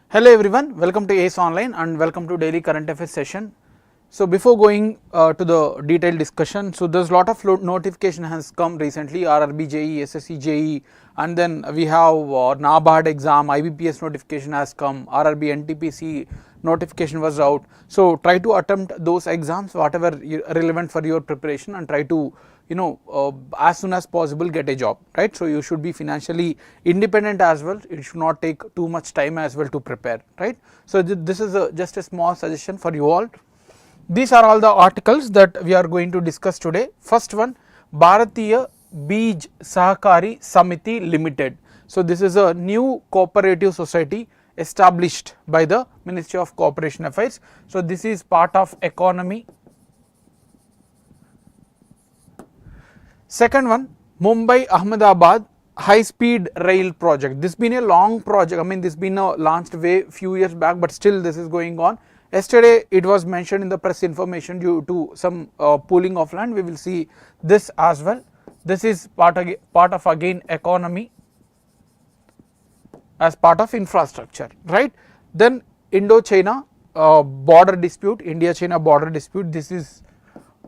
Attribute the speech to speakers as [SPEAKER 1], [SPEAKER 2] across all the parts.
[SPEAKER 1] Hello everyone, welcome to ACE Online and welcome to daily current affairs session. So before going to the detailed discussion, so there's lot of notification has come recently, RRB JE, SSC JE, and then we have NABARD exam, IBPS notification has come, RRB NTPC notification was out. So try to attempt those exams whatever relevant for your preparation and try to as soon as possible get a job, right? So you should be financially independent as well, it should not take too much time as well to prepare, right? So this is just a small suggestion for you all. These are all the articles that we are going to discuss today. First one, Bharatiya Bij Sahakari Samiti Limited. So this is a new cooperative society established by the Ministry of Corporation Affairs. So this is part of economy. Second one, Mumbai Ahmedabad high speed rail project. This has been a long project, I mean this has been launched way few years back, but still this is going on. Yesterday it was mentioned in the press information due to some pooling of land, we will see this as well. This is part of again economy as part of infrastructure, right? Then Indo-China border dispute, India-China border dispute, this is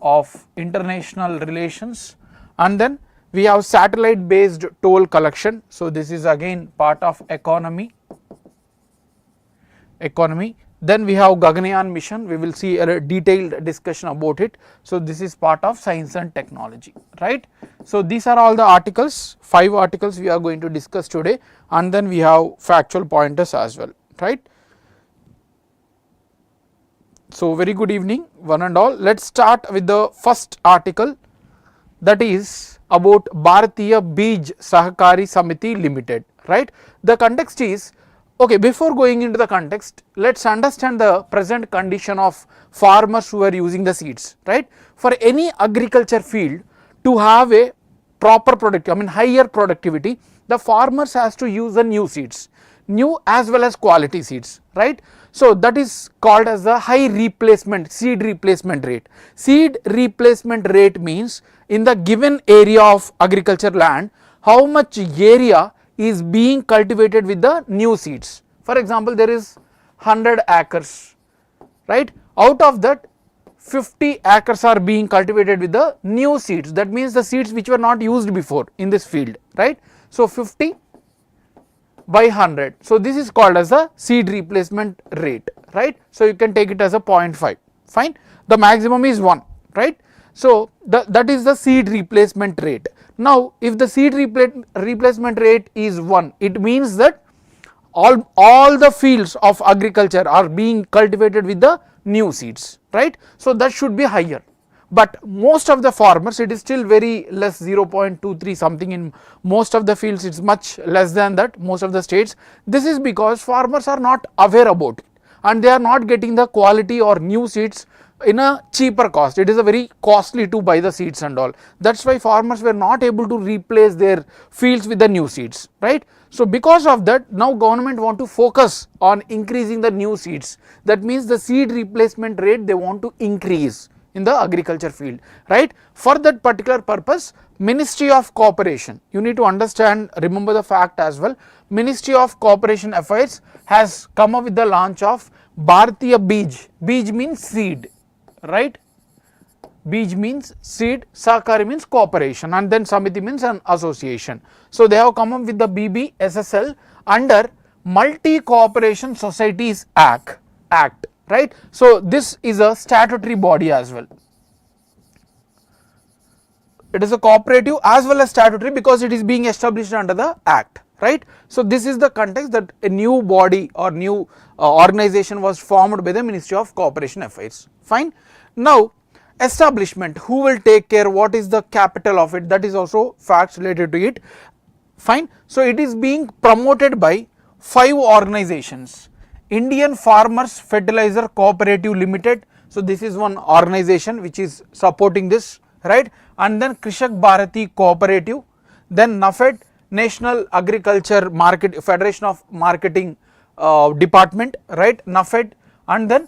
[SPEAKER 1] of international relations. And then we have satellite based toll collection, so this is again part of economy. Then we have Gaganyaan mission, we will see a detailed discussion about it. So this is part of science and technology, right? So these are all the articles, 5 articles we are going to discuss today, and then we have factual pointers as well, right? So very good evening one and all. Let's start with the first article, that is about Bharatiya Bij Sahakari Samiti Limited, right? The context is, okay, before going into the context, let's understand the present condition of farmers who are using the seeds, right? For any agriculture field to have a proper productivity, I mean higher productivity, the farmers has to use the new seeds, new as well as quality seeds, right? So that is called as the high replacement, seed replacement rate. Seed replacement rate means in the given area of agriculture land, how much area is being cultivated with the new seeds. For example, there is 100 acres, right? Out of that 50 acres are being cultivated with the new seeds, that means the seeds which were not used before in this field, right? So 50 by 100, so this is called as the seed replacement rate, right? So you can take it as a 0.5, fine. The maximum is 1, right? So that is the seed replacement rate. Now if the seed replacement rate is 1, it means that all the fields of agriculture are being cultivated with the new seeds, right? So that should be higher, but most of the farmers it is still very less, 0.23 something, in most of the fields it is much less than that, most of the states. This is because farmers are not aware about it and they are not getting the quality or new seeds in a cheaper cost. It is a very costly to buy the seeds and all, that's why farmers were not able to replace their fields with the new seeds, right? So because of that, now government want to focus on increasing the new seeds, that means the seed replacement rate they want to increase in the agriculture field, right? For that particular purpose, Ministry of Corporation, you need to understand, remember the fact as well, Ministry of Corporation Affairs has come up with the launch of Bharatiya Bij. Bij means seed, right? Bij means seed, Sahakari means cooperation, and then Samiti means an association. So they have come up with the BBSSL under Multi Cooperation Societies Act, right? So this is a statutory body as well. It is a cooperative as well as statutory because it is being established under the act, right? So this is the context that a new body or new organization was formed by the Ministry of Corporation Affairs, fine. Now establishment, who will take care, what is the capital of it, that is also facts related to it, fine. So it is being promoted by 5 organizations. Indian Farmers Fertilizer Cooperative Limited, so this is one organization which is supporting this, right? And then Krishak Bharati Cooperative, then NAFED, National Agriculture Market Federation of Marketing Department, right? NAFED, and then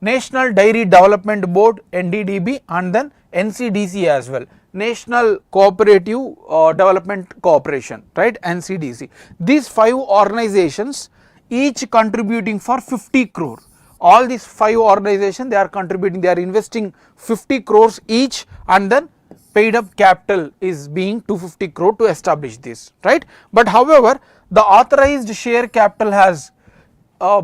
[SPEAKER 1] National Dairy Development Board NDDB, and then NCDC as well, National Cooperative Development Corporation, right, NCDC. These 5 organizations each contributing for 50 crore. All these 5 organizations, they are contributing, they are investing 50 crores each, and then paid up capital is being 250 crore to establish this, right. But however, the authorized share capital has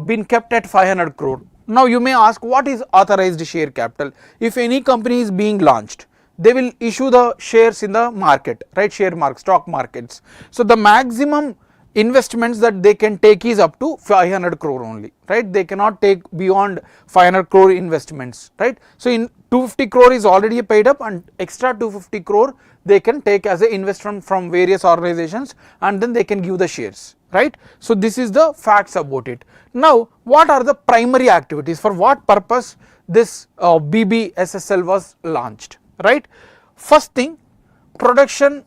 [SPEAKER 1] been kept at 500 crore. Now you may ask, what is authorized share capital? If any company is being launched, they will issue the shares in the market, right, stock markets. So the maximum investments that they can take is up to 500 crore only, right. They cannot take beyond 500 crore investments, right. So in 250 crore is already paid up, and extra 250 crore they can take as an investment from various organizations, and then they can give the shares, right. So this is the facts about it. Now what are the primary activities, for what purpose this BBSSL was launched, right. First thing, production,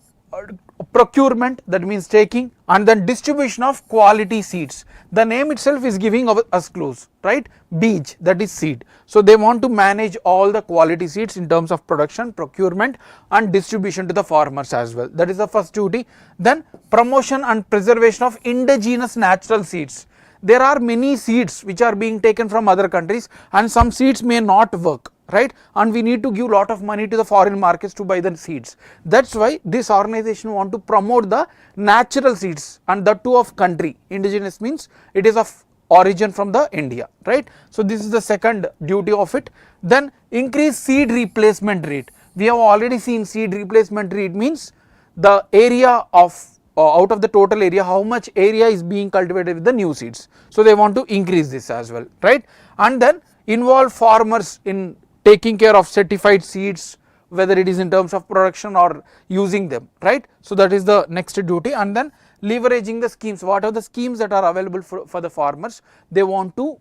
[SPEAKER 1] procurement, that means taking, and then distribution of quality seeds. The name itself is giving us clues, right. Beej, that is seed. So they want to manage all the quality seeds in terms of production, procurement and distribution to the farmers as well. That is the first duty. Then promotion and preservation of indigenous natural seeds. There are many seeds which are being taken from other countries, and some seeds may not work, right, and we need to give lot of money to the foreign markets to buy the seeds. That's why this organization want to promote the natural seeds, and that too of country. Indigenous means it is of origin from the India, right. So this is the second duty of it. Then increase seed replacement rate. We have already seen seed replacement rate means the area of out of the total area, how much area is being cultivated with the new seeds. So they want to increase this as well, right. And then involve farmers in taking care of certified seeds, whether it is in terms of production or using them, right. So that is the next duty. And then leveraging the schemes, what are the schemes that are available for the farmers, they want to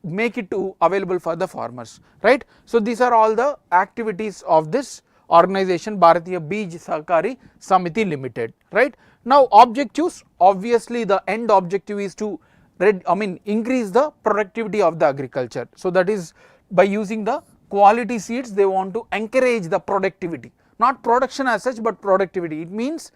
[SPEAKER 1] make it to available for the farmers, right. So these are all the activities of this organization, Bharatiya Beej Sahakari Samiti Limited, right. Now objectives, obviously the end objective is to increase the productivity of the agriculture. So that is by using the quality seeds, they want to encourage the productivity, not production as such, but productivity. It means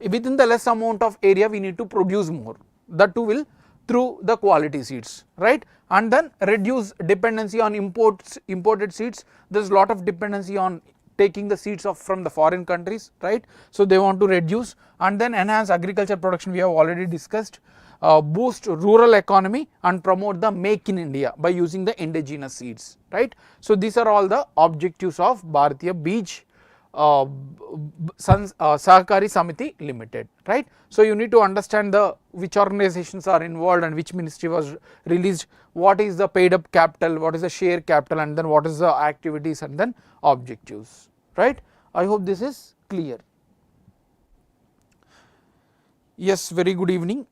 [SPEAKER 1] within the less amount of area we need to produce more, that too will through the quality seeds, right. And then reduce dependency on imported seeds. There is a lot of dependency on taking the seeds from the foreign countries, right. So they want to reduce. And then enhance agriculture production, we have already discussed. Boost rural economy and promote the make in India by using the indigenous seeds, right. So these are all the objectives of Bharatiya Beej Sahakari Samiti Limited, right. So you need to understand the which organizations are involved and which ministry was released, what is the paid up capital, what is the share capital, and then what is the activities and then objectives, right. I hope this is clear. Yes, very good evening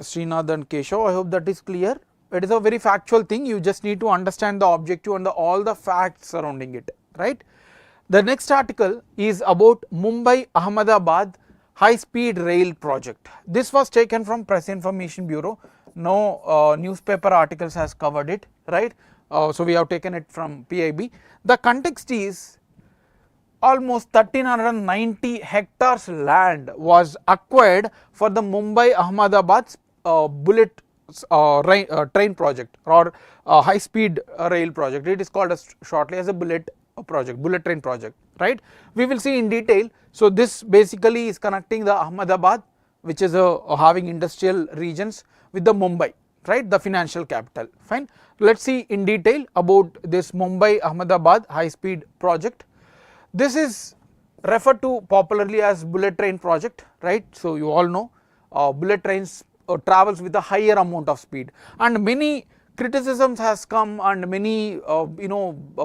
[SPEAKER 1] Srinath and Keshav, I hope that is clear. It is a very factual thing, you just need to understand the objective and all the facts surrounding it, right. The next article is about Mumbai Ahmedabad high speed rail project. This was taken from Press Information Bureau, no newspaper articles has covered it, right. So we have taken it from PIB. The context is almost 1390 hectares land was acquired for the Mumbai Ahmedabad bullet train project or high speed rail project. It is called as shortly as a bullet train project, right. We will see in detail. So this basically is connecting the Ahmedabad, which is having industrial regions, with the Mumbai, right, the financial capital, fine. Let us see in detail about this Mumbai Ahmedabad high speed project. This is referred to popularly as bullet train project, right. So you all know bullet trains travels with a higher amount of speed, and many criticisms has come and many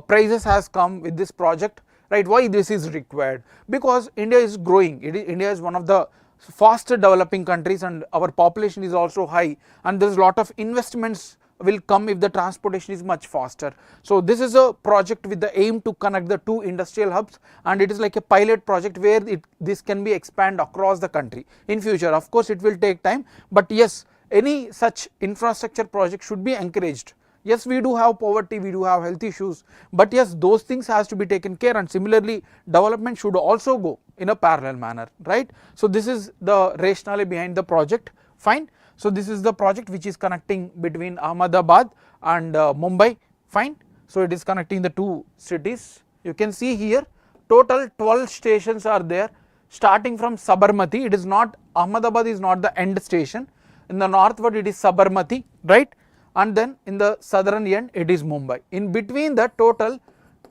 [SPEAKER 1] praises has come with this project, right. Why this is required? Because India is growing, India is one of the faster developing countries and our population is also high, and there is a lot of investments will come if the transportation is much faster. So this is a project with the aim to connect the two industrial hubs, and it is like a pilot project where this can be expanded across the country in future. Of course it will take time, but yes, any such infrastructure project should be encouraged. Yes, we do have poverty, we do have health issues, but yes, those things has to be taken care, and similarly development should also go in a parallel manner, right. So this is the rationale behind the project, fine. So this is the project which is connecting between Ahmedabad and Mumbai, fine. So it is connecting the two cities. You can see here total 12 stations are there, starting from Sabarmati. It is not, Ahmedabad is not the end station. In the northward it is Sabarmati, right, and then in the southern end it is Mumbai. In between the total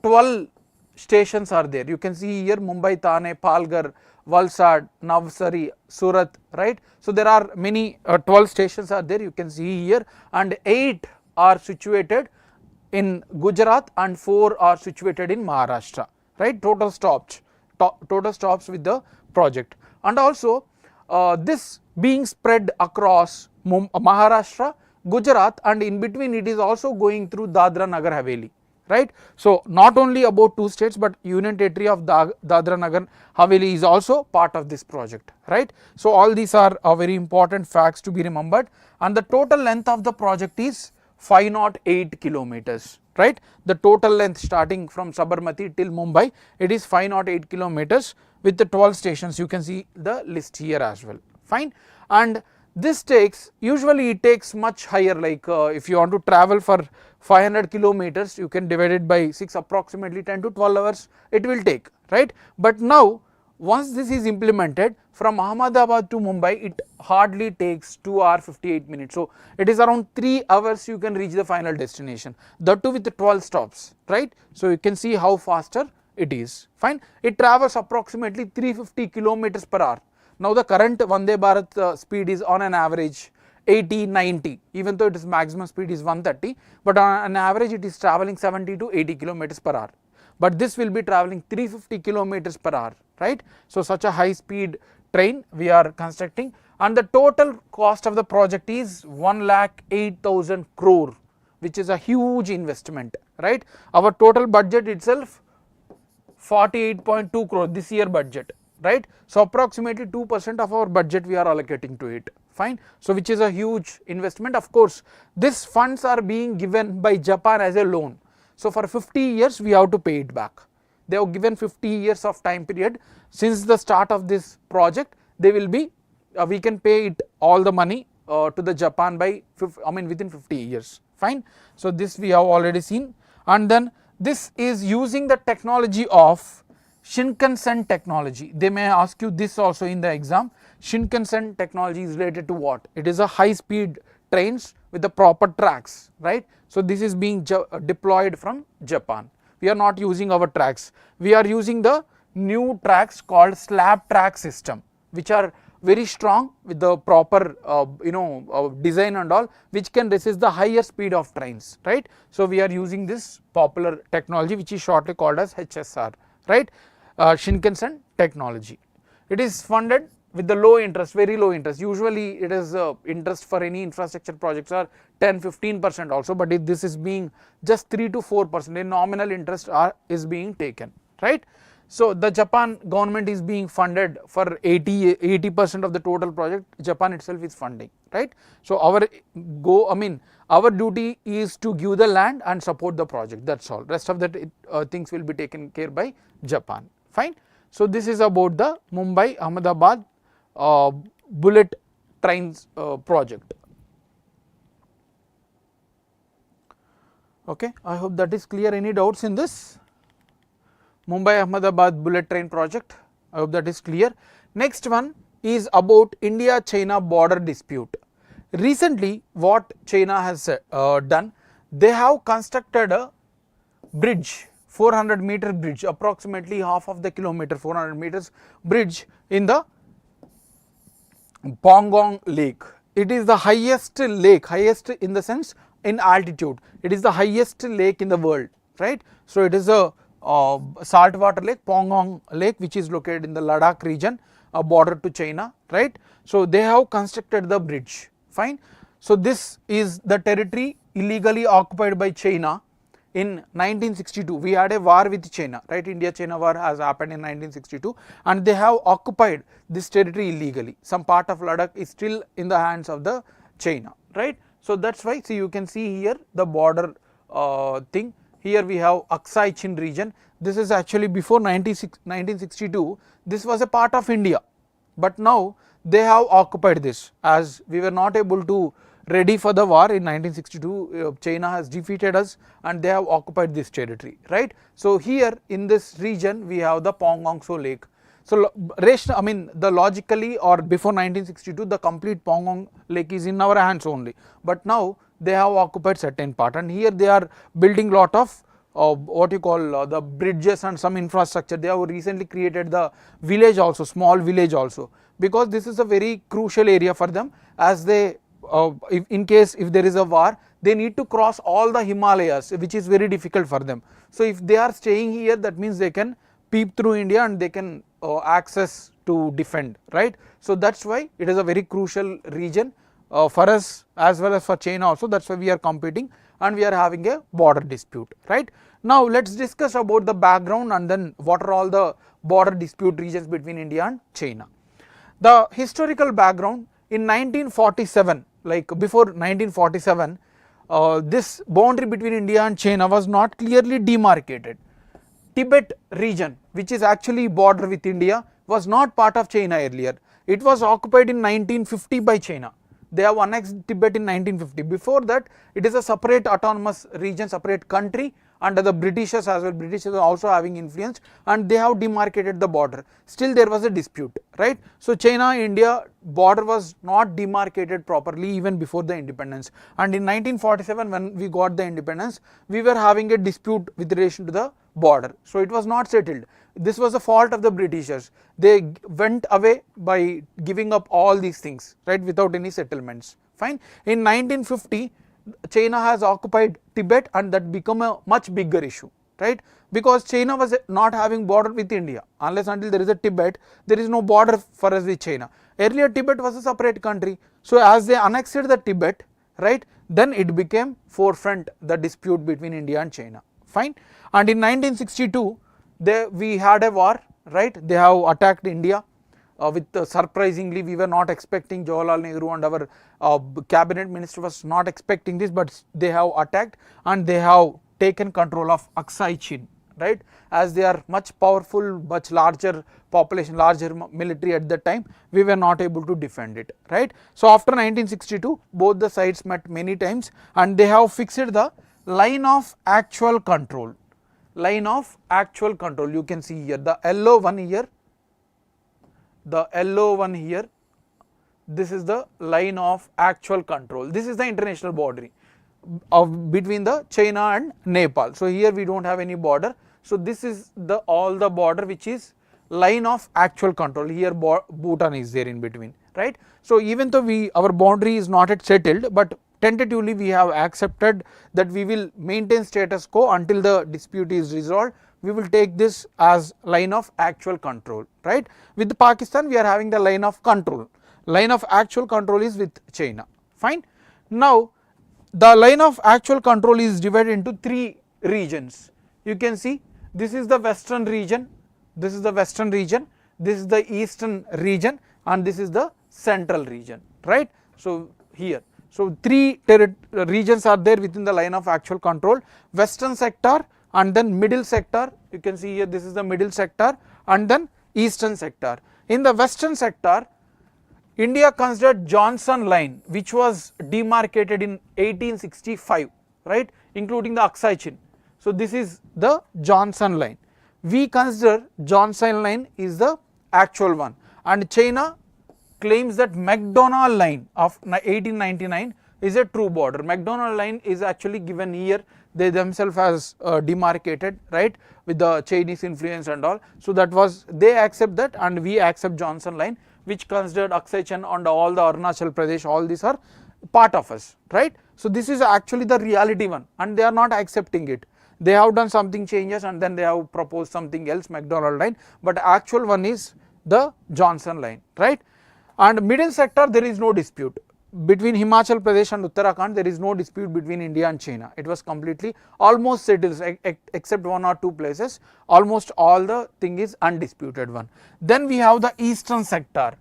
[SPEAKER 1] 12 stations are there. You can see here Mumbai, Thane, Palghar, Valsad, Navsari, Surat, right. So there are many 12 stations are there, you can see here, and 8 are situated in Gujarat and 4 are situated in Maharashtra, right. Total stops with the project, and also this being spread across Maharashtra, Gujarat, and in between it is also going through Dadra Nagar Haveli, right. So not only about 2 states, but Union Territory of Dadra Nagar Haveli is also part of this project, right. So all these are very important facts to be remembered, and the total length of the project is 508 kilometers, right. The total length starting from Sabarmati till Mumbai, it is 508 kilometers with the 12 stations. You can see the list here as well, fine. And this takes, usually it takes much higher, like if you want to travel for 500 kilometers, you can divide it by 6, approximately 10 to 12 hours it will take, right. But now once this is implemented, from Ahmedabad to Mumbai it hardly takes 2 hours 58 minutes. So it is around 3 hours you can reach the final destination, that too with the 12 stops, right. So you can see how faster it is, fine. It travels approximately 350 kilometers per hour. Now the current Vande Bharat speed is on an average 80, 90, even though its maximum speed is 130, but on an average it is traveling 70 to 80 kilometers per hour. But this will be traveling 350 kilometers per hour, right. So such a high speed train we are constructing, and the total cost of the project is 1,08,000 crore, which is a huge investment, right. Our total budget itself 48.2 crore this year budget, right. So approximately 2% of our budget we are allocating to it, fine. So which is a huge investment. Of course these funds are being given by Japan as a loan. So for 50 years we have to pay it back. They have given 50 years of time period. Since the start of this project, they will be, we can pay it all the money to the Japan by, within 50 years, fine. So this we have already seen, and then this is using the technology of Shinkansen technology. They may ask you this also in the exam. Shinkansen technology is related to what? It is a high speed trains with the proper tracks, right. So this is being deployed from Japan. We are not using our tracks, we are using the new tracks called slab track system, which are very strong with the proper design and all, which can resist the higher speed of trains, right. So we are using this popular technology which is shortly called as HSR, right, Shinkansen technology. It is funded with the low interest, very low interest. Usually it is interest for any infrastructure projects are 10-15% also, but this is being just 3 to 4%, a nominal interest is being taken, right. So the Japan government is being funded for 80% of the total project. Japan itself is funding, right. So our our duty is to give the land and support the project, that's all. Rest of the things will be taken care by Japan, fine. So this is about the Mumbai Ahmedabad bullet trains project. Okay, I hope that is clear. Any doubts in this Mumbai Ahmedabad bullet train project? I hope that is clear. Next one is about India-China border dispute. Recently what China has done, they have constructed a bridge, 400-meter bridge, approximately half of the kilometer, 400 meters bridge in the Pangong Lake. It is the highest lake, highest in the sense in altitude. It is the highest lake in the world, right. So it is a saltwater lake, Pangong Lake, which is located in the Ladakh region, a border to China, right. So they have constructed the bridge, fine. So this is the territory illegally occupied by China in 1962. We had a war with China, right. India-China war has happened in 1962, and they have occupied this territory illegally. Some part of Ladakh is still in the hands of the China, right. So that's why, see, you can see here the border thing. Here we have Aksai Chin region. This is actually before 1962, this was a part of India, but now they have occupied this. As we were not able to ready for the war in 1962, China has defeated us and they have occupied this territory, right. So here in this region we have the Pongongso Lake. So the logically or before 1962 the complete Pongong Lake is in our hands only, but now they have occupied certain part, and here they are building lot of what you call the bridges and some infrastructure. They have recently created the village also, small village also, because this is a very crucial area for them, as they in case if there is a war, they need to cross all the Himalayas, which is very difficult for them. So if they are staying here, that means they can peep through India and they can access to defend, right. So that's why it is a very crucial region for us as well as for China also. That's why we are competing and we are having a border dispute, right. Now let's discuss about the background and then what are all the border dispute regions between India and China. The historical background: in 1947, like before 1947, this boundary between India and China was not clearly demarcated. Tibet region, which is actually border with India, was not part of China earlier. It was occupied in 1950 by China. They have annexed Tibet in 1950. Before that, it is a separate autonomous region, separate country under the Britishers as well. Britishers are also having influence and they have demarcated the border. Still there was a dispute, right. So China-India border was not demarcated properly even before the independence, and in 1947 when we got the independence, we were having a dispute with relation to the border. So it was not settled. This was the fault of the Britishers. They went away by giving up all these things, right, without any settlements. Fine. In 1950, China has occupied Tibet and that become a much bigger issue, right, because China was not having border with India. Unless until there is a Tibet, there is no border for us with China. Earlier Tibet was a separate country. So as they annexed the Tibet, right, then it became forefront the dispute between India and China. Fine. And in 1962 we had a war, right. They have attacked India with surprisingly, we were not expecting, Jawaharlal Nehru and our cabinet minister was not expecting this, but they have attacked and they have taken control of Aksai Chin, right, as they are much powerful, much larger population, larger military at that time, we were not able to defend it, right. So after 1962 both the sides met many times and they have fixed the line of actual control. Line of actual control, you can see here the yellow one here, the yellow one here, this is the line of actual control. This is the international boundary of between the China and Nepal. So here we don't have any border. So this is the all the border which is line of actual control. Here Bhutan is there in between, right. So even though our boundary is not yet settled, but tentatively we have accepted that we will maintain status quo until the dispute is resolved. We will take this as line of actual control, right. With Pakistan we are having the line of control. Line of actual control is with China. Fine. Now the line of actual control is divided into three regions. You can see this is the western region, this is the western region, this is the eastern region and this is the central region, right. So here, so three regions are there within the line of actual control: western sector and then middle sector. You can see here this is the middle sector and then eastern sector. In the western sector, India considered Johnson line, which was demarcated in 1865, right, including the Aksai Chin. So this is the Johnson line. We consider Johnson line is the actual one, and China claims that McDonald line of 1899 is a true border. McDonald line is actually given here, they themselves has demarcated, right, with the Chinese influence and all. So that was, they accept that and we accept Johnson line, which considered Aksai Chin and all the Arunachal Pradesh, all these are part of us, right. So this is actually the reality one and they are not accepting it. They have done something changes and then they have proposed something else, McDonald line, but actual one is the Johnson line, right. And middle sector there is no dispute. Between Himachal Pradesh and Uttarakhand there is no dispute between India and China. It was completely almost settled except one or two places, almost all the thing is undisputed one. Then we have the eastern sector.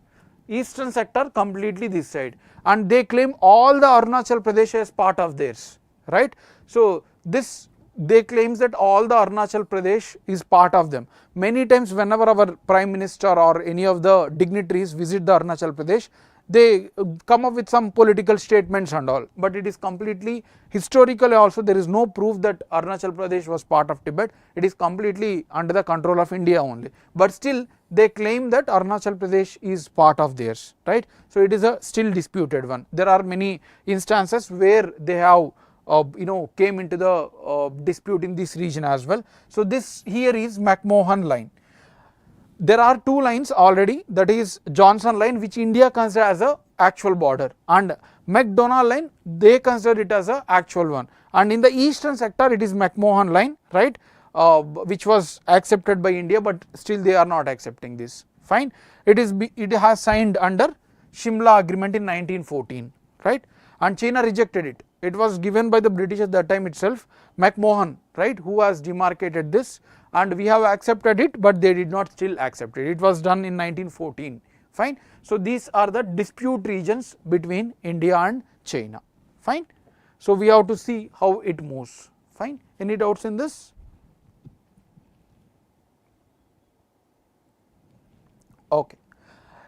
[SPEAKER 1] Eastern sector completely this side and they claim all the Arunachal Pradesh as part of theirs, right. So this they claims that all the Arunachal Pradesh is part of them. Many times whenever our Prime Minister or any of the dignitaries visit the Arunachal Pradesh, they come up with some political statements and all, but it is completely historically also there is no proof that Arunachal Pradesh was part of Tibet. It is completely under the control of India only, but still they claim that Arunachal Pradesh is part of theirs, right? So it is a still disputed one. There are many instances where they have came into the dispute in this region as well. So this here is McMahon line. There are two lines already, that is Johnson line, which India consider as a actual border, and McDonald line they consider it as a actual one, and in the eastern sector it is McMahon line, right, which was accepted by India, but still they are not accepting this. Fine, it has signed under Shimla agreement in 1914, right, and China rejected it. It was given by the British at that time itself, McMahon, right, who has demarcated this, and we have accepted it, but they did not still accept it. It was done in 1914. Fine. So these are the dispute regions between India and China. Fine. So we have to see how it moves. Fine. Any doubts in this? Okay.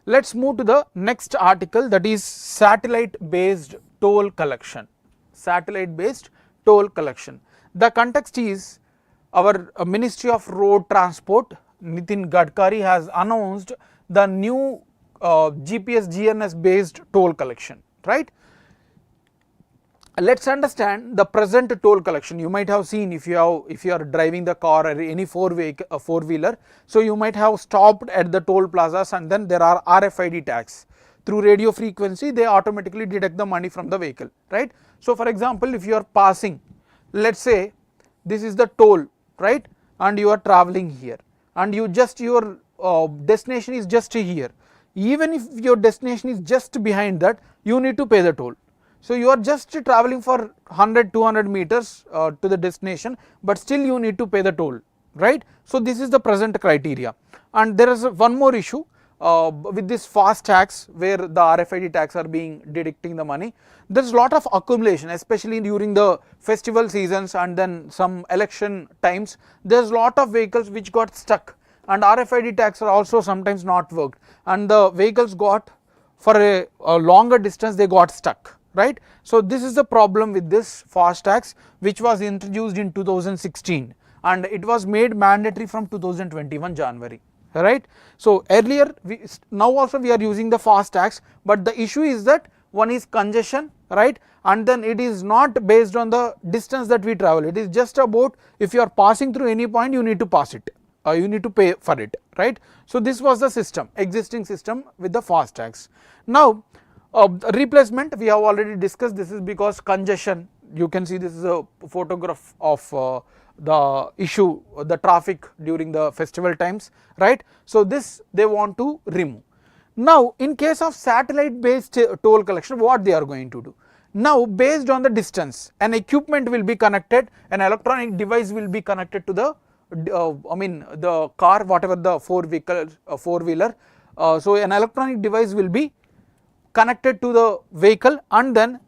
[SPEAKER 1] Let's move to the next article, that is satellite based toll collection. Satellite based toll collection. The context is our Ministry of Road Transport, Nitin Gadkari, has announced the new GPS GNS based toll collection, right. Let us understand the present toll collection. You might have seen, if you are driving the car or any four wheeler, so you might have stopped at the toll plazas, and then there are RFID tags. Through radio frequency they automatically deduct the money from the vehicle, right. So for example, if you are passing, let us say this is the toll, right, and you are traveling here, and your destination is just here. Even if your destination is just behind that, you need to pay the toll. So you are just traveling for 100-200 meters to the destination, but still you need to pay the toll, right. So this is the present criteria, and there is one more issue with this fast tags, where the RFID tags are being deducting the money. There is a lot of accumulation, especially during the festival seasons and then some election times. There is a lot of vehicles which got stuck, and RFID tags are also sometimes not worked, and the vehicles got for a longer distance, they got stuck, right. So this is the problem with this fast tags, which was introduced in 2016, and it was made mandatory from 2021 January. Right. So earlier, now also we are using the fast tags, but the issue is that one is congestion, right, and then it is not based on the distance that we travel. It is just about if you are passing through any point, you need to pass it, you need to pay for it, right. So this was the system, existing system with the fast tags. Now replacement we have already discussed. This is because congestion. You can see this is a photograph of the issue, the traffic during the festival times, right. So this they want to remove. Now in case of satellite based toll collection, what they are going to do? Now based on the distance, an equipment will be connected, an electronic device will be connected to the the car, whatever the four wheeler. So an electronic device will be connected to the vehicle, and then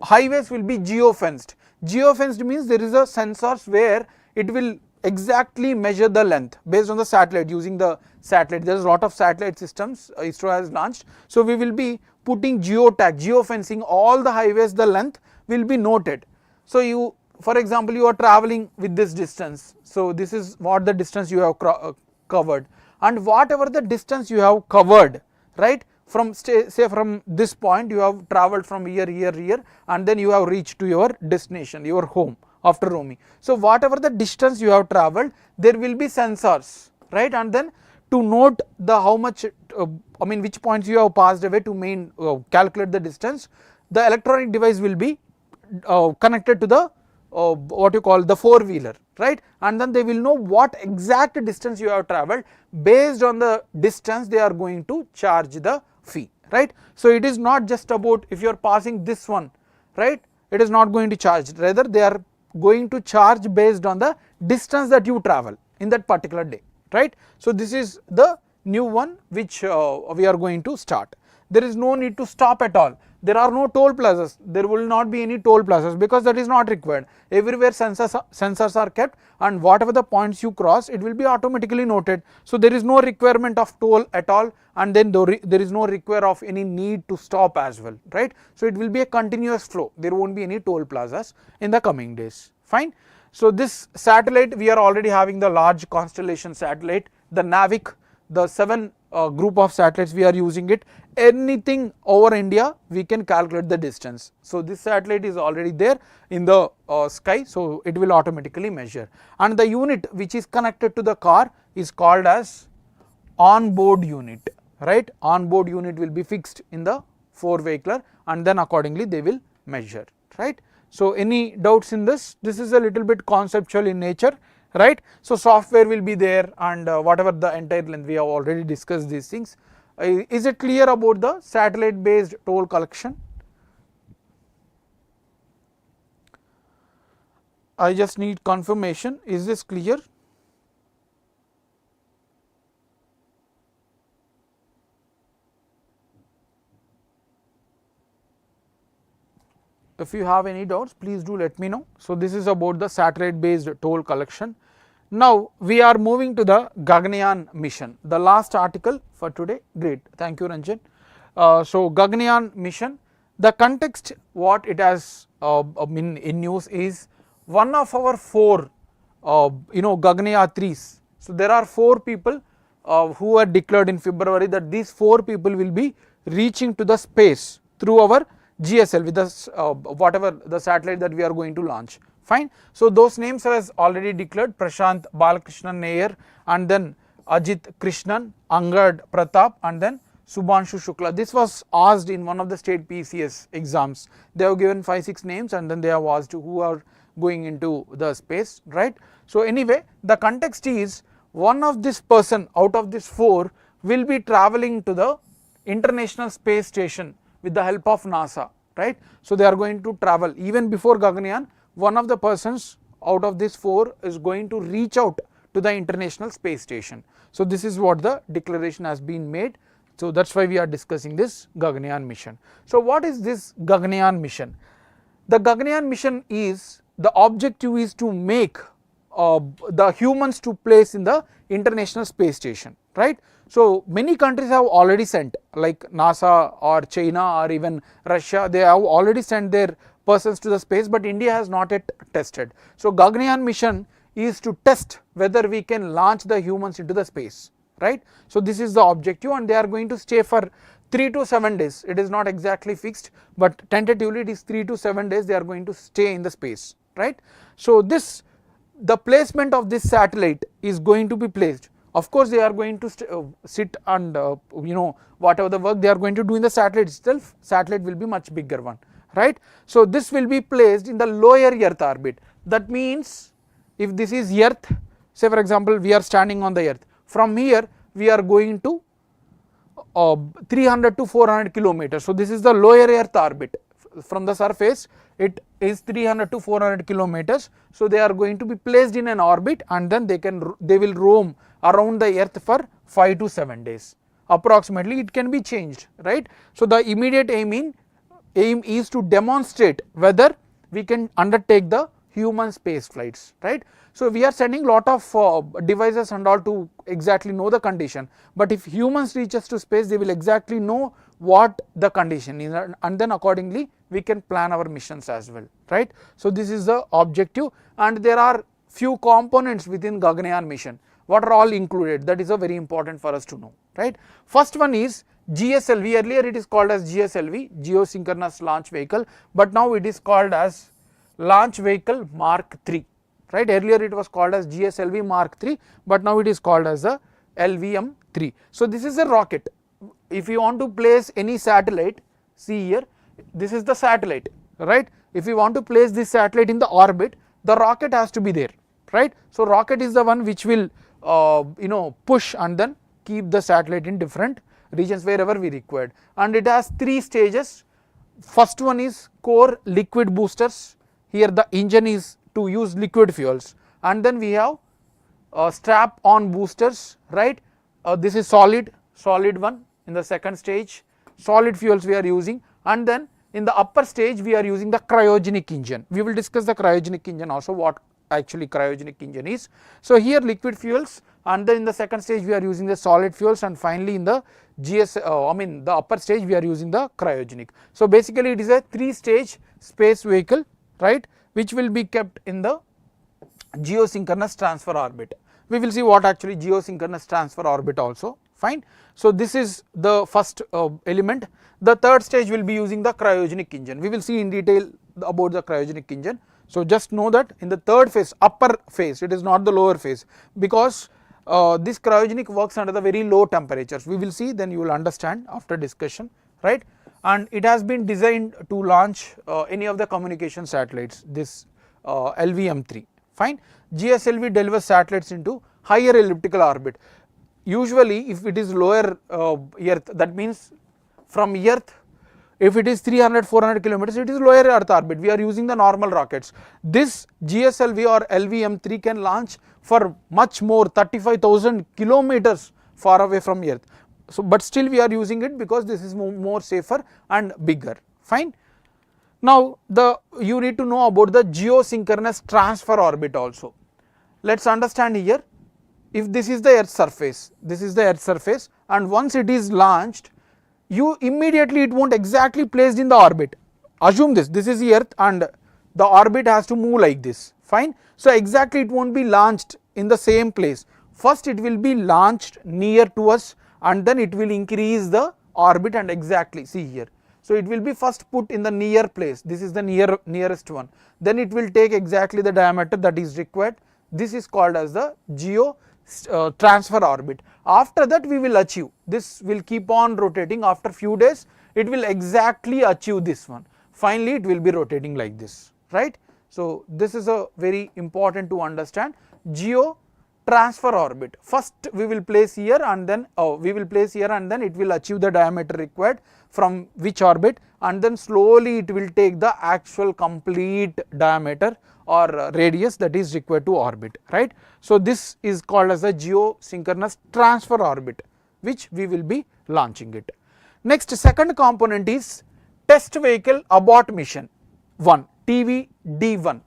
[SPEAKER 1] highways will be geofenced. Geofenced means there is a sensors where it will exactly measure the length based on the satellite, using the satellite. There is a lot of satellite systems ISRO has launched. So we will be putting geofencing all the highways, the length will be noted. So you, for example, you are traveling with this distance. So this is what the distance you have covered, and whatever the distance you have covered, right, from say from this point you have traveled from here, and then you have reached to your destination, your home after roaming. So whatever the distance you have traveled, there will be sensors, right, and then to note the how much which points you have passed away, to calculate the distance, the electronic device will be connected to the what you call the four wheeler, right, and then they will know what exact distance you have traveled. Based on the distance they are going to charge the fee, right. So it is not just about if you are passing this one, right, it is not going to charge, rather they are going to charge based on the distance that you travel in that particular day, right. So this is the new one which we are going to start. There is no need to stop at all. there are no toll plazas, there will not be any toll plazas because that is not required. Everywhere sensors are kept, and whatever the points you cross, it will be automatically noted. So there is no requirement of toll at all, and then there is no require of any need to stop as well, right. So it will be a continuous flow, there won't be any toll plazas in the coming days, fine. So this satellite, we are already having the large constellation satellite, the NAVIC, the 7 group of satellites we are using it. Anything over India we can calculate the distance. So this satellite is already there in the sky, so it will automatically measure, and the unit which is connected to the car is called as on-board unit, right. On-board unit will be fixed in the 4-vehicular, and then accordingly they will measure, right. So any doubts in this? This is a little bit conceptual in nature, right. So software will be there, and whatever the entire length, we have already discussed these things. Is it clear about the satellite based toll collection? I just need confirmation, is this clear? If you have any doubts, please do let me know. So this is about the satellite based toll collection. Now we are moving to the Gaganyaan mission, the last article for today. Great, thank you Ranjan. So Gaganyaan mission, the context what it has in news is one of our 4 Gaganyatris. So there are 4 people who were declared in February that these 4 people will be reaching to the space through our GSL with the whatever the satellite that we are going to launch, fine. So those names are already declared: Prashant Balakrishnan Nair, and then Ajit Krishnan, Angad Pratap, and then Subhanshu Shukla. This was asked in one of the state PCS exams. They have given 5-6 names, and then they have asked who are going into the space, right. So anyway, the context is one of this person out of this 4 will be traveling to the International Space Station with the help of NASA, right. So they are going to travel. Even before Gaganyaan, one of the persons out of this 4 is going to reach out to the International Space Station. So this is what the declaration has been made. So that's why we are discussing this Gaganyaan mission. So what is this Gaganyaan mission? The Gaganyaan mission is, the objective is to make the humans to place in the International Space Station, right. So many countries have already sent, like NASA or China or even Russia, they have already sent their persons to the space, but India has not yet tested. So Gaganyaan mission is to test whether we can launch the humans into the space, right. So this is the objective, and they are going to stay for 3 to 7 days. It is not exactly fixed, but tentatively it is 3 to 7 days they are going to stay in the space, right. So this, the placement of this satellite is going to be placed. Of course they are going to sit and whatever the work they are going to do in the satellite itself, satellite will be much bigger one, right. So this will be placed in the lower Earth orbit. That means if this is Earth, say for example we are standing on the Earth, from here we are going to 300 to 400 kilometers. So this is the lower Earth orbit. From the surface it is 300 to 400 kilometers. So they are going to be placed in an orbit, and then they will roam around the Earth for 5 to 7 days approximately. It can be changed, right. So the immediate aim is to demonstrate whether we can undertake the human space flights, right. So we are sending lot of devices and all to exactly know the condition, but if humans reaches to space, they will exactly know what the condition is, and then accordingly we can plan our missions as well, right. So this is the objective, and there are few components within Gaganyaan mission. What are all included? That is a very important for us to know, right. First one is GSLV. Earlier it is called as GSLV, Geosynchronous Launch Vehicle, but now it is called as Launch Vehicle Mark III, right. Earlier it was called as GSLV Mark III, but now it is called as the LVM3. So this is a rocket. If you want to place any satellite, see here, this is the satellite, right. If you want to place this satellite in the orbit, the rocket has to be there, right. So rocket is the one which will push and then keep the satellite in different regions wherever we required, and it has 3 stages. First one is core liquid boosters. Here the engine is to use liquid fuels, and then we have strap on boosters, right. This is solid one in the second stage, solid fuels we are using, and then in the upper stage we are using the cryogenic engine. We will discuss the cryogenic engine also, what actually cryogenic engine is. So here liquid fuels, and then in the second stage we are using the solid fuels, and finally in the the upper stage we are using the cryogenic. So basically it is a 3-stage space vehicle, right, which will be kept in the geosynchronous transfer orbit. We will see what actually geosynchronous transfer orbit also, fine. So this is the first element. The third stage will be using the cryogenic engine. We will see in detail about the cryogenic engine. So just know that in the third phase, upper phase, it is not the lower phase, because this cryogenic works under the very low temperatures. We will see, then you will understand after discussion, right. And it has been designed to launch any of the communication satellites, this LVM3, fine. GSLV delivers satellites into higher elliptical orbit. Usually if it is lower Earth, that means from Earth, if it is 300-400 kilometers, it is lower Earth orbit. We are using the normal rockets. This GSLV or LVM3 can launch for much more, 35,000 kilometers far away from Earth. So, but still we are using it because this is more safer and bigger, fine. Now you need to know about the geosynchronous transfer orbit also. Let us understand here, if this is the Earth surface, this is the Earth surface, and once it is launched, you immediately, it won't exactly placed in the orbit. Assume this is the Earth and the orbit has to move like this, fine. So exactly it won't be launched in the same place. First it will be launched near to us, and then it will increase the orbit, and exactly see here. So it will be first put in the near place, this is the nearest one, then it will take exactly the diameter that is required. This is called as the geo transfer orbit. After that we will achieve, this will keep on rotating. After few days it will exactly achieve this one, finally it will be rotating like this, right. So this is a very important to understand, geo transfer orbit. First we will place here, and then it will achieve the diameter required from which orbit, and then slowly it will take the actual complete diameter or radius that is required to orbit, right. So this is called as a geosynchronous transfer orbit, which we will be launching it. Next, second component is test vehicle abort mission 1, TVD1.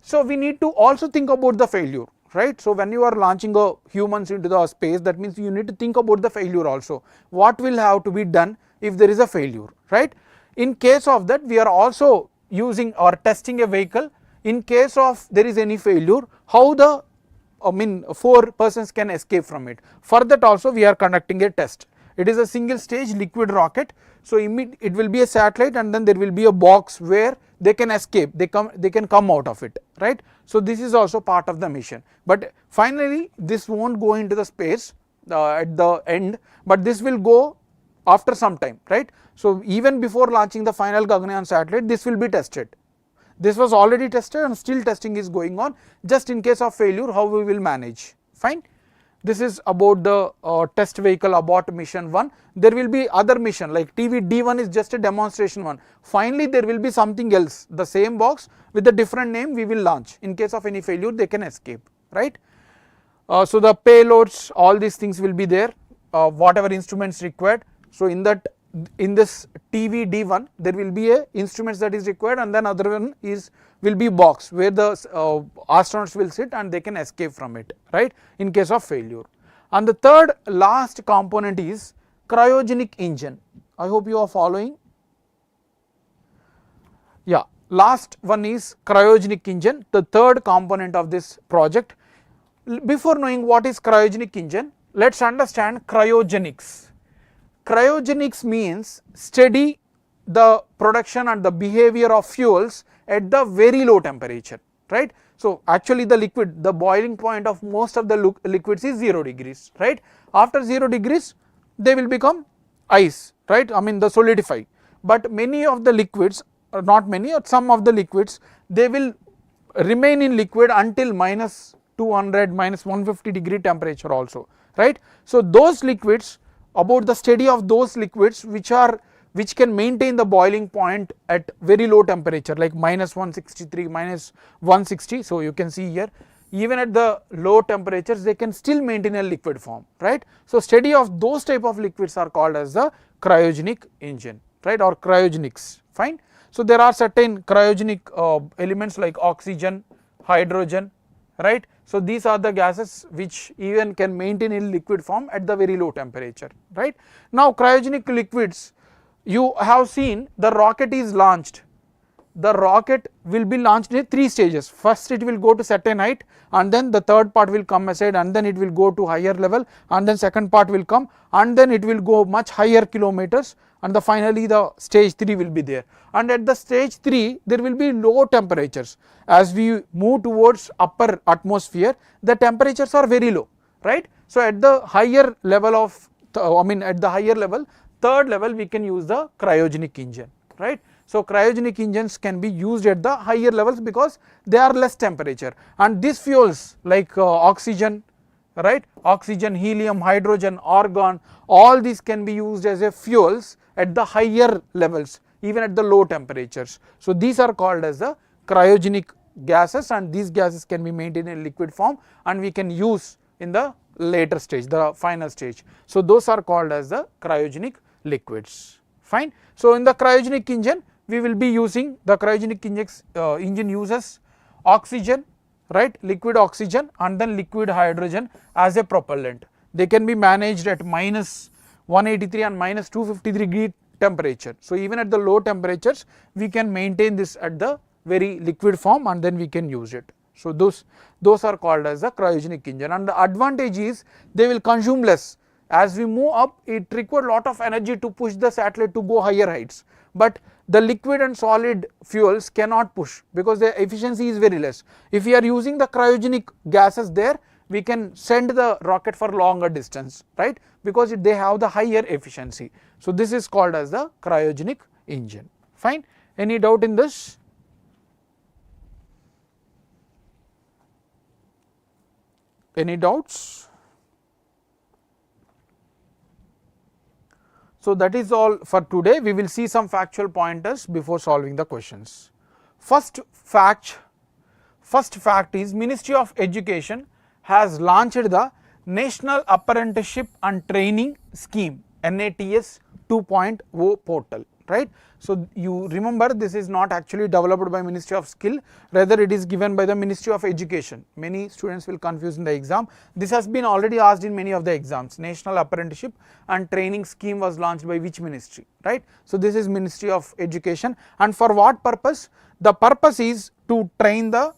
[SPEAKER 1] So we need to also think about the failure, right. So when you are launching humans into the space, that means you need to think about the failure also. What will have to be done if there is a failure, right. In case of that, we are also using or testing a vehicle. In case of there is any failure, how the 4 persons can escape from it. For that also we are conducting a test. It is a single stage liquid rocket. So it will be a satellite, and then there will be a box where they can escape, they can come out of it, right. So this is also part of the mission, but finally this won't go into the space at the end, but this will go after some time, right. So even before launching the final Gaganyaan satellite, this will be tested. This was already tested and still testing is going on, just in case of failure how we will manage, fine. This is about the test vehicle abort mission 1. There will be other mission like TVD1 is just a demonstration one. Finally there will be something else, the same box with a different name we will launch. In case of any failure they can escape, right. So the payloads, all these things will be there, whatever instruments required. So in this TVD1 there will be a instruments that is required, and then other one will be box where the astronauts will sit and they can escape from it, right, in case of failure. And the third last component is cryogenic engine. I hope you are following. Yeah, last one is cryogenic engine, the third component of this project. Before knowing what is cryogenic engine, let us understand cryogenics. Cryogenics means study the production and the behavior of fuels at the very low temperature, right. So actually the liquid, the boiling point of most of the liquids is 0 degrees, right. After 0 degrees they will become ice, right, the solidify. But many of the liquids, not many, or some of the liquids, they will remain in liquid until minus 200, minus 150 degree temperature also, right. So those liquids, about the study of those liquids which can maintain the boiling point at very low temperature like minus 163, minus 160. So you can see here, even at the low temperatures they can still maintain a liquid form, right. So study of those type of liquids are called as the cryogenic engine, right, or cryogenics, fine. So there are certain cryogenic elements like oxygen, hydrogen, right. So these are the gases which even can maintain in liquid form at the very low temperature, right. Now cryogenic liquids, you have seen the rocket is launched. The rocket will be launched in 3 stages. First it will go to certain height, and then the third part will come aside, and then it will go to higher level, and then second part will come, and then it will go much higher kilometers, and finally the stage 3 will be there. And at the stage 3 there will be low temperatures. As we move towards upper atmosphere, the temperatures are very low, right. So at the higher level of at the higher level, third level, we can use the cryogenic engine, right. So cryogenic engines can be used at the higher levels because they are less temperature, and these fuels like oxygen, right, oxygen, helium, hydrogen, argon, all these can be used as a fuels at the higher levels, even at the low temperatures. So these are called as the cryogenic gases, and these gases can be maintained in liquid form, and we can use in the later stage, the final stage. So those are called as the cryogenic liquids, fine. So in the cryogenic engine, we will be using the cryogenic engine uses oxygen, right, liquid oxygen, and then liquid hydrogen as a propellant. They can be managed at minus 183 and minus 253 degree temperature. So even at the low temperatures, we can maintain this at the very liquid form, and then we can use it. So those are called as the cryogenic engine, and the advantage is they will consume less. As we move up, it requires a lot of energy to push the satellite to go higher heights, but the liquid and solid fuels cannot push because the efficiency is very less. If we are using the cryogenic gases there, we can send the rocket for longer distance, right, because they have the higher efficiency. So this is called as the cryogenic engine, fine. Any doubt in this? Any doubts? So that is all for today. We will see some factual pointers before solving the questions. First fact is Ministry of Education has launched the National Apprenticeship and Training Scheme, NATS 2.0 portal, right. So you remember, this is not actually developed by Ministry of Skill, rather it is given by the Ministry of Education. Many students will confuse in the exam. This has been already asked in many of the exams. National Apprenticeship and Training Scheme was launched by which ministry, right. So this is Ministry of Education, and for what purpose? The purpose is to train the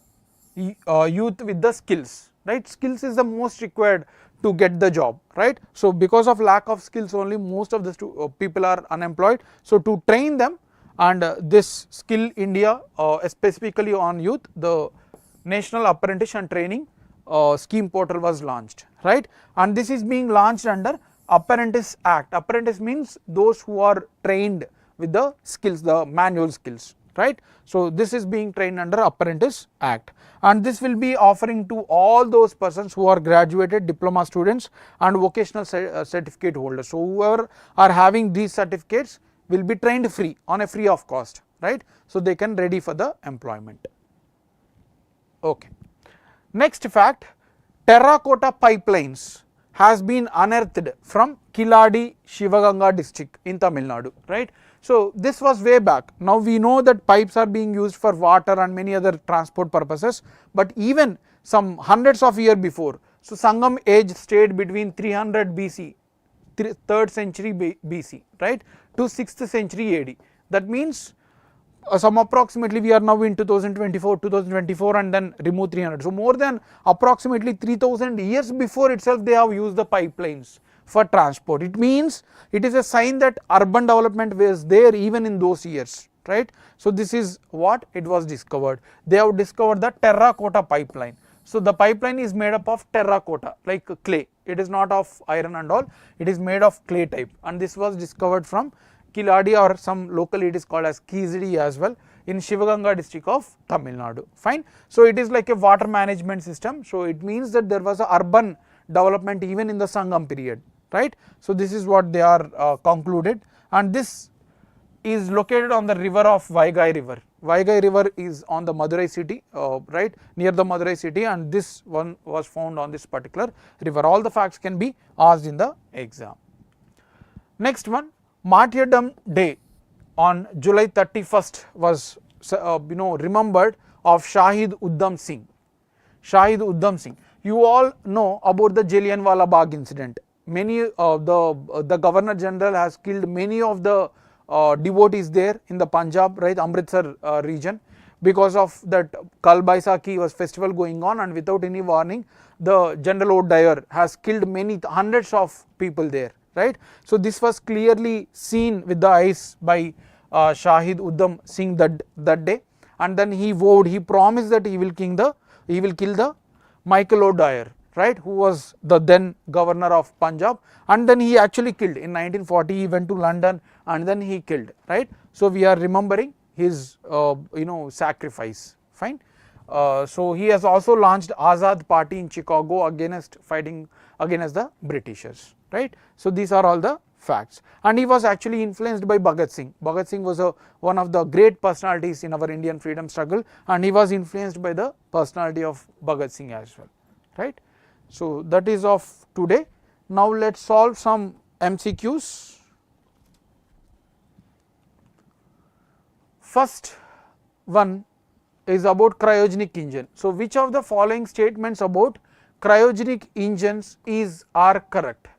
[SPEAKER 1] youth with the skills, right. Skills is the most required to get the job, right. So because of lack of skills only, most of the people are unemployed. So to train them, and this Skill India specifically on youth, the National Apprentice and Training Scheme portal was launched, right. And this is being launched under Apprentice Act. Apprentice means those who are trained with the skills, the manual skills, right. So this is being trained under Apprentice Act, and this will be offering to all those persons who are graduated diploma students and vocational certificate holders. So whoever are having these certificates will be trained free on a free of cost, right. So they can ready for the employment. Okay. Next fact, terracotta pipelines has been unearthed from Kiladi, Shivaganga district in Tamil Nadu, right. So this was way back. Now we know that pipes are being used for water and many other transport purposes, but even some hundreds of years before, so Sangam age stayed between 300 BC, 3rd century BC, right, to 6th century AD. That means some approximately, we are now in 2024 and then remove 300. So more than approximately 3000 years before itself they have used the pipelines for transport. It means it is a sign that urban development was there even in those years, right. So this is what it was discovered. They have discovered the terracotta pipeline. So the pipeline is made up of terracotta, like clay. It is not of iron and all, it is made of clay type, and this was discovered from Kiladi, or some locally it is called as Kizidi as well, in Shivaganga district of Tamil Nadu, fine. So it is like a water management system. So it means that there was a urban development even in the Sangam period, right. So this is what they are concluded, and this is located on the river of Vaigai river. Vaigai river is on the Madurai city, right, near the Madurai city, and this one was found on this particular river. All the facts can be asked in the exam. Next one, Martyrdom Day on July 31st was remembered of Shahid Uddam Singh. Shahid Uddam Singh. You all know about the Jallianwala Bagh incident. Many the Governor General has killed many of the devotees there in the Punjab, right, Amritsar region. Because of that Kal Baisakhi was festival going on, and without any warning, the General O'Dwyer has killed many hundreds of people there, right. So this was clearly seen with the eyes by Shahid Uddam Singh that day, and then he vowed, he promised that he will kill the Michael O'Dwyer, right, who was the then governor of Punjab, and then he actually killed in 1940. He went to London and then he killed, right. So we are remembering his sacrifice, fine. So he has also launched Azad Party in Chicago against fighting against the Britishers, right. So these are all the facts, and he was actually influenced by Bhagat Singh. Bhagat Singh was one of the great personalities in our Indian freedom struggle, and he was influenced by the personality of Bhagat Singh as well, right. So that is of today. Now let's solve some MCQs. First one is about cryogenic engine. So which of the following statements about cryogenic engines are correct?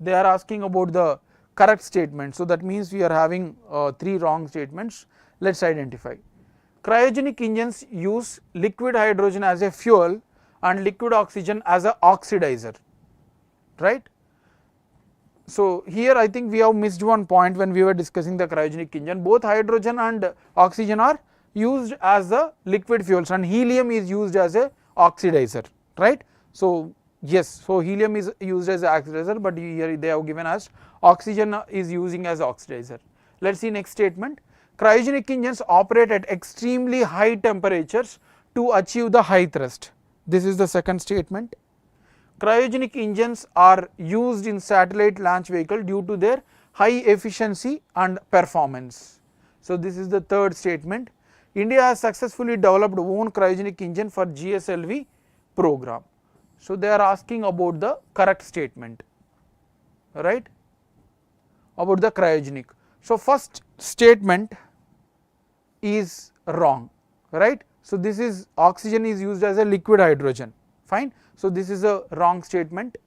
[SPEAKER 1] They are asking about the correct statement. So that means we are having 3 wrong statements. Let's identify. Cryogenic engines use liquid hydrogen as a fuel and liquid oxygen as a oxidizer, right. So here I think we have missed one point when we were discussing the cryogenic engine. Both hydrogen and oxygen are used as the liquid fuels, and helium is used as a oxidizer, right. So yes, so helium is used as an oxidizer, but here they have given us oxygen is using as oxidizer. Let's see next statement. Cryogenic engines operate at extremely high temperatures to achieve the high thrust. This is the second statement. Cryogenic engines are used in satellite launch vehicle due to their high efficiency and performance. So this is the third statement. India has successfully developed own cryogenic engine for GSLV program. So they are asking about the correct statement, right, about the cryogenic. So first statement is wrong, right. So this is oxygen is used as a liquid hydrogen, fine. So this is a wrong statement.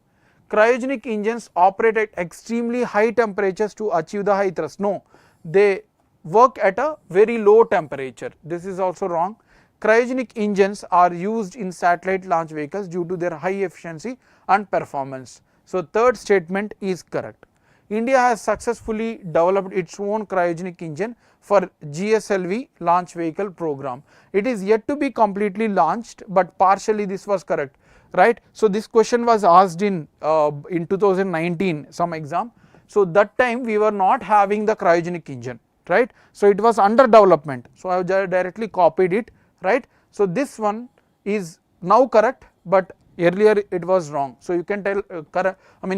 [SPEAKER 1] Cryogenic engines operate at extremely high temperatures to achieve the high thrust. No, they work at a very low temperature. This is also wrong. Cryogenic engines are used in satellite launch vehicles due to their high efficiency and performance. So third statement is correct. India has successfully developed its own cryogenic engine for GSLV launch vehicle program. It is yet to be completely launched, but partially this was correct, right. So this question was asked in 2019 some exam. So that time we were not having the cryogenic engine, right. So it was under development. So I have directly copied it, right. So this one is now correct, but earlier it was wrong. So you can tell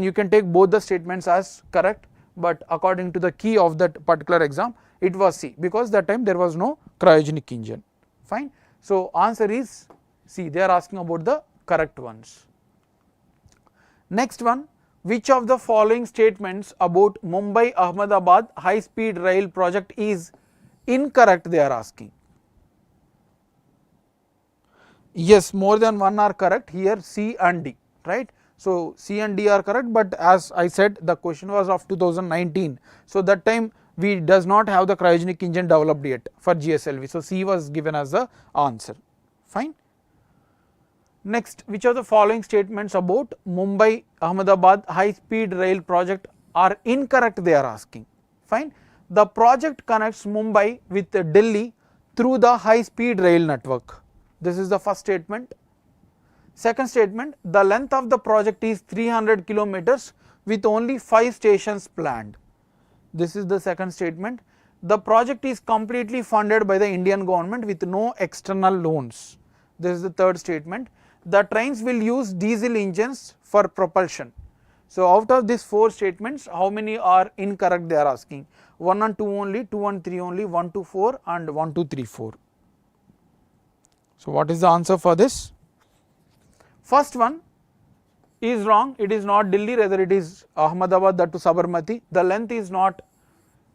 [SPEAKER 1] you can take both the statements as correct, but according to the key of that particular exam it was C, because that time there was no cryogenic engine, fine. So answer is C. They are asking about the correct ones. Next one, which of the following statements about Mumbai Ahmedabad high speed rail project is incorrect? They are asking. Yes, more than one are correct here, C and D, right. So C and D are correct, but as I said, the question was of 2019. So that time we does not have the cryogenic engine developed yet for GSLV. So C was given as the answer, fine. Next, which of the following statements about Mumbai Ahmedabad high speed rail project are incorrect? They are asking, fine. The project connects Mumbai with Delhi through the high speed rail network. This is the first statement. Second statement, the length of the project is 300 kilometers with only 5 stations planned. This is the second statement. The project is completely funded by the Indian government with no external loans. This is the third statement. The trains will use diesel engines for propulsion. So out of these 4 statements, how many are incorrect? They are asking. 1 and 2 only, 2 and 3 only, 1 to 4 and 1 to 3, 4. So what is the answer for this? First one is wrong. It is not Delhi, rather it is Ahmedabad, that to Sabarmati. The length is not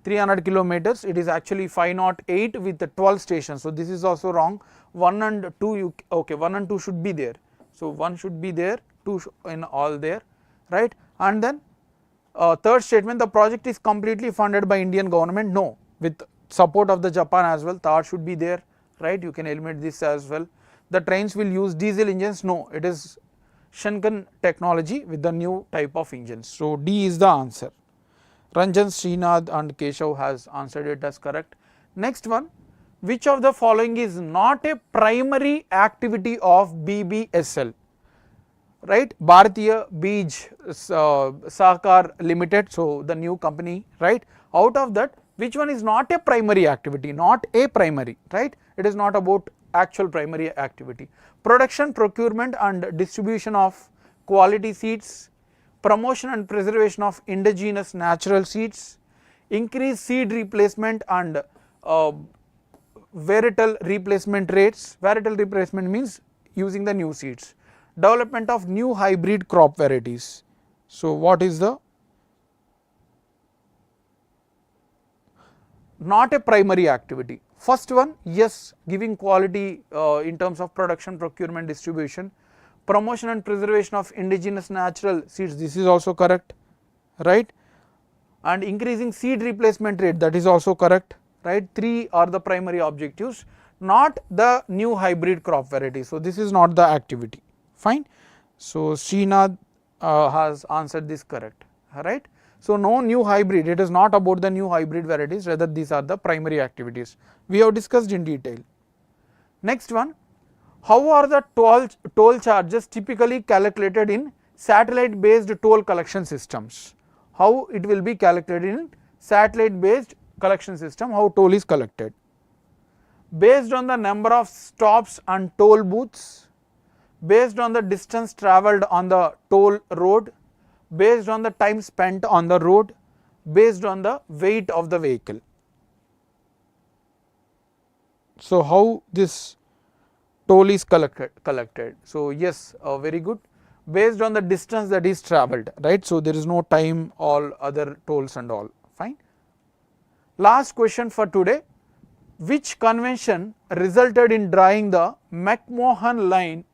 [SPEAKER 1] 300 kilometers, it is actually 508 with the 12 stations. So this is also wrong. 1 and 2, okay, 1 and 2 should be there. So 1 should be there, 2 in all there, right? And then third statement, the project is completely funded by Indian government. No, with support of the Japan as well. Third should be there, right? You can eliminate this as well. The trains will use diesel engines. No, it is Shinkan technology with the new type of engines. So D is the answer. Ranjan, Srinath and Keshav has answered it as correct. Next one, which of the following is not a primary activity of BBSL? Right, Bharatiya Bij Sahakar Limited, so the new company, right? Out of that, which one is not a primary activity? Not a primary, right? It is not about actual primary activity. Production, procurement and distribution of quality seeds, promotion and preservation of indigenous natural seeds, increase seed replacement and varietal replacement rates. Varietal replacement means using the new seeds. Development of new hybrid crop varieties. So what is the not a primary activity? First one, yes, giving quality in terms of production, procurement, distribution, promotion and preservation of indigenous natural seeds, this is also correct, right? And increasing seed replacement rate, that is also correct, right? 3 are the primary objectives, not the new hybrid crop variety. So this is not the activity, fine. So Srinath has answered this correct, right? So no new hybrid, it is not about the new hybrid varieties, rather these are the primary activities. We have discussed in detail. Next one, how are the toll charges typically calculated in satellite based toll collection systems? How it will be calculated in satellite based collection system, how toll is collected? Based on the number of stops and toll booths, based on the distance travelled on the toll road, based on the time spent on the road, based on the weight of the vehicle. So how this toll is collected? So yes, very good, based on the distance that is travelled, right? So there is no time, all other tolls and all, fine. Last question for today, which convention resulted in drawing the McMahon line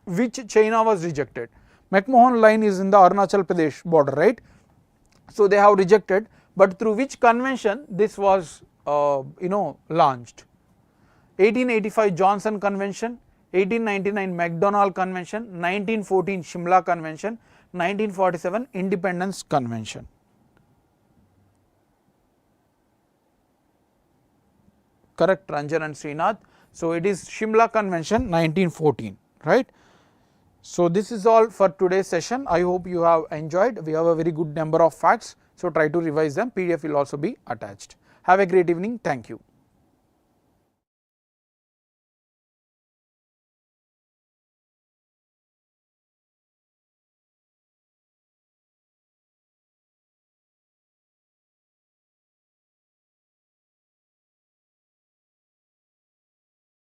[SPEAKER 1] which China was rejected? McMahon line is in the Arunachal Pradesh border, right? So they have rejected, but through which convention this was launched? 1885 Johnson Convention, 1899 MacDonald Convention, 1914 Shimla Convention, 1947 Independence Convention. Correct, Ranjan and Srinath. So it is Shimla Convention 1914, right? So this is all for today's session. I hope you have enjoyed. We have a very good number of facts, so try to revise them. PDF will also be attached. Have a great evening. Thank you.